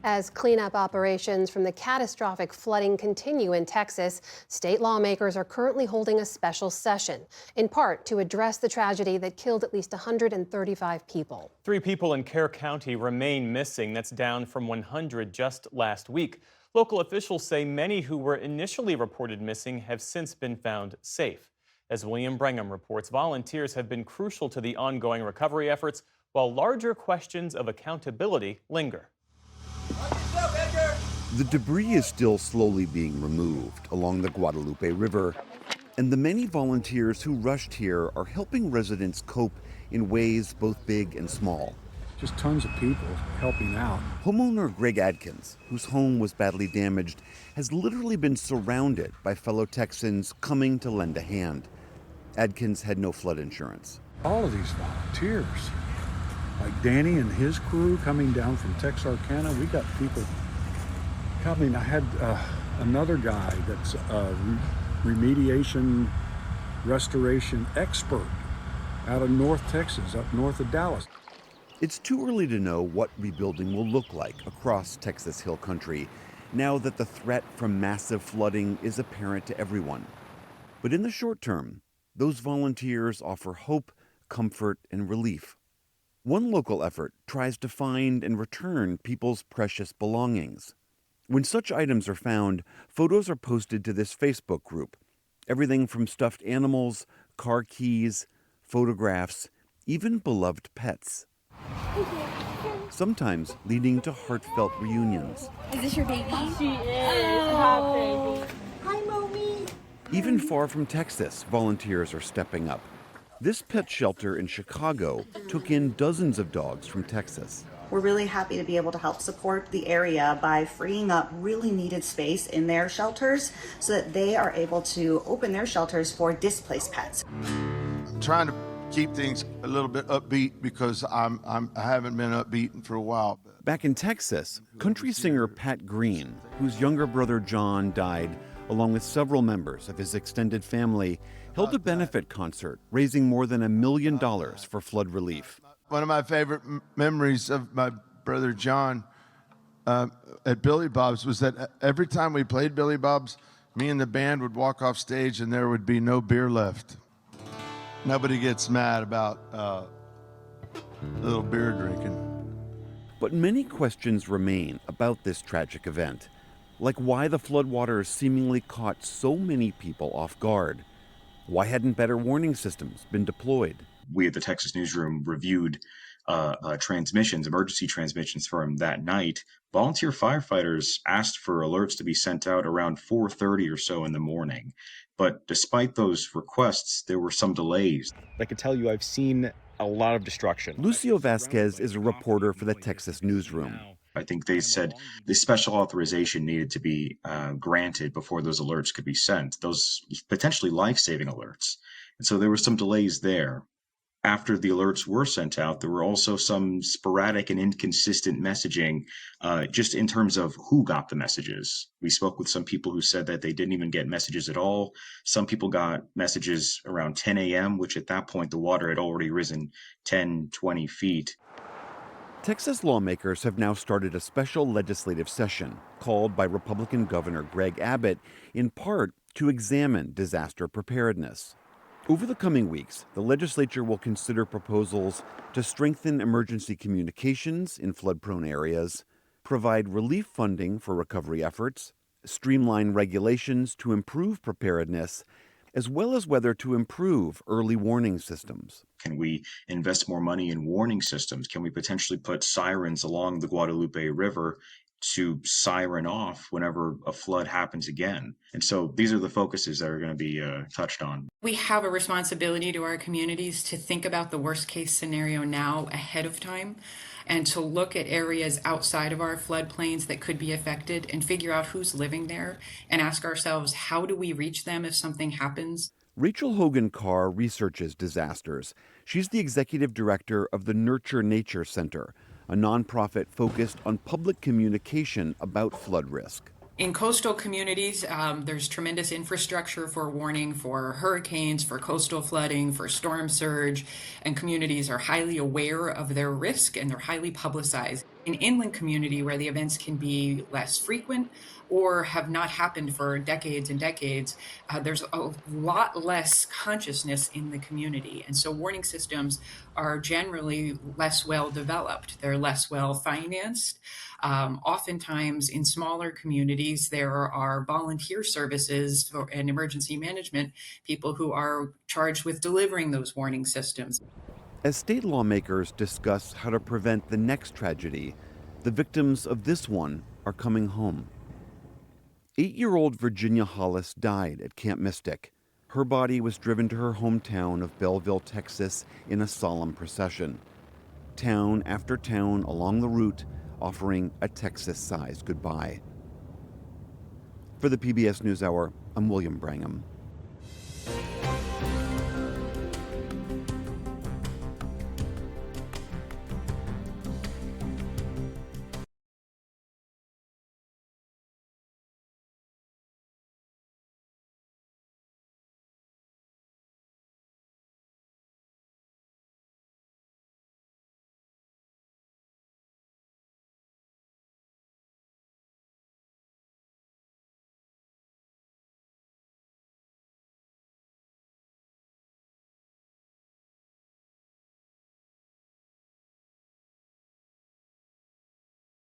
As cleanup operations from the catastrophic flooding continue in Texas, state lawmakers are currently holding a special session, in part to address the tragedy that killed at least 135 people. 3 people in Kerr County remain missing. That's down from 100 just last week. Local officials say many who were initially reported missing have since been found safe. As William Brengham reports, volunteers have been crucial to the ongoing recovery efforts, while larger questions of accountability linger. The debris is still slowly being removed along the Guadalupe River, and the many volunteers who rushed here are helping residents cope in ways both big and small. Just tons of people helping out. Homeowner Greg Adkins, whose home was badly damaged, has literally been surrounded by fellow Texans coming to lend a hand. Adkins had no flood insurance. All of these volunteers, like Danny and his crew coming down from Texarkana, we got people coming. I had another guy that's a remediation restoration expert out of North Texas, up north of Dallas. It's too early to know what rebuilding will look like across Texas Hill Country now that the threat from massive flooding is apparent to everyone. But in the short term, those volunteers offer hope, comfort, and relief. One local effort tries to find and return people's precious belongings. When such items are found, photos are posted to this Facebook group. Everything from stuffed animals, car keys, photographs, even beloved pets. Sometimes leading to heartfelt reunions. Is this your baby? She is. Hot baby. Hi, Mommy. Even far from Texas, volunteers are stepping up. This pet shelter in Chicago took in dozens of dogs from Texas. We're really happy to be able to help support the area by freeing up really needed space in their shelters so that they are able to open their shelters for displaced pets. Trying to keep things a little bit upbeat because I haven't been upbeat for a while. Back in Texas, country singer Pat Green, whose younger brother John died along with several members of his extended family, held a benefit concert raising more than $1 million for flood relief. One of my favorite memories of my brother John at Billy Bob's was that every time we played Billy Bob's, me and the band would walk off stage and there would be no beer left. Nobody gets mad about a little beer drinking. But many questions remain about this tragic event, like why the floodwaters seemingly caught so many people off guard. Why hadn't better warning systems been deployed? We at the Texas Newsroom reviewed emergency transmissions from that night. Volunteer firefighters asked for alerts to be sent out around 4:30 or so in the morning. But despite those requests, there were some delays. I can tell you I've seen a lot of destruction. Lucio Vasquez is a reporter for the Texas Newsroom. I think they said the special authorization needed to be granted before those alerts could be sent, those potentially life-saving alerts. And so there were some delays there. After the alerts were sent out, there were also some sporadic and inconsistent messaging just in terms of who got the messages. We spoke with some people who said that they didn't even get messages at all. Some people got messages around 10 a.m., which at that point the water had already risen 10, 20 feet. Texas lawmakers have now started a special legislative session called by Republican Governor Greg Abbott in part to examine disaster preparedness. Over the coming weeks, the legislature will consider proposals to strengthen emergency communications in flood-prone areas, provide relief funding for recovery efforts, streamline regulations to improve preparedness, as well as whether to improve early warning systems. Can we invest more money in warning systems? Can we potentially put sirens along the Guadalupe River to siren off whenever a flood happens again? And so these are the focuses that are going to be touched on. We have a responsibility to our communities to think about the worst case scenario now ahead of time and to look at areas outside of our floodplains that could be affected and figure out who's living there and ask ourselves, how do we reach them if something happens? Rachel Hogan Carr researches disasters. She's the executive director of the Nurture Nature Center, a nonprofit focused on public communication about flood risk. In coastal communities, there's tremendous infrastructure for warning for hurricanes, for coastal flooding, for storm surge, and communities are highly aware of their risk and they're highly publicized. An inland community where the events can be less frequent or have not happened for decades and decades, there's a lot less consciousness in the community. And so warning systems are generally less well developed, they're less well financed. Oftentimes, in smaller communities, there are volunteer services and emergency management people who are charged with delivering those warning systems. As state lawmakers discuss how to prevent the next tragedy, the victims of this one are coming home. 8-year-old Virginia Hollis died at Camp Mystic. Her body was driven to her hometown of Belleville, Texas, in a solemn procession. Town after town along the route offering a Texas-sized goodbye. For the PBS NewsHour, I'm William Brangham.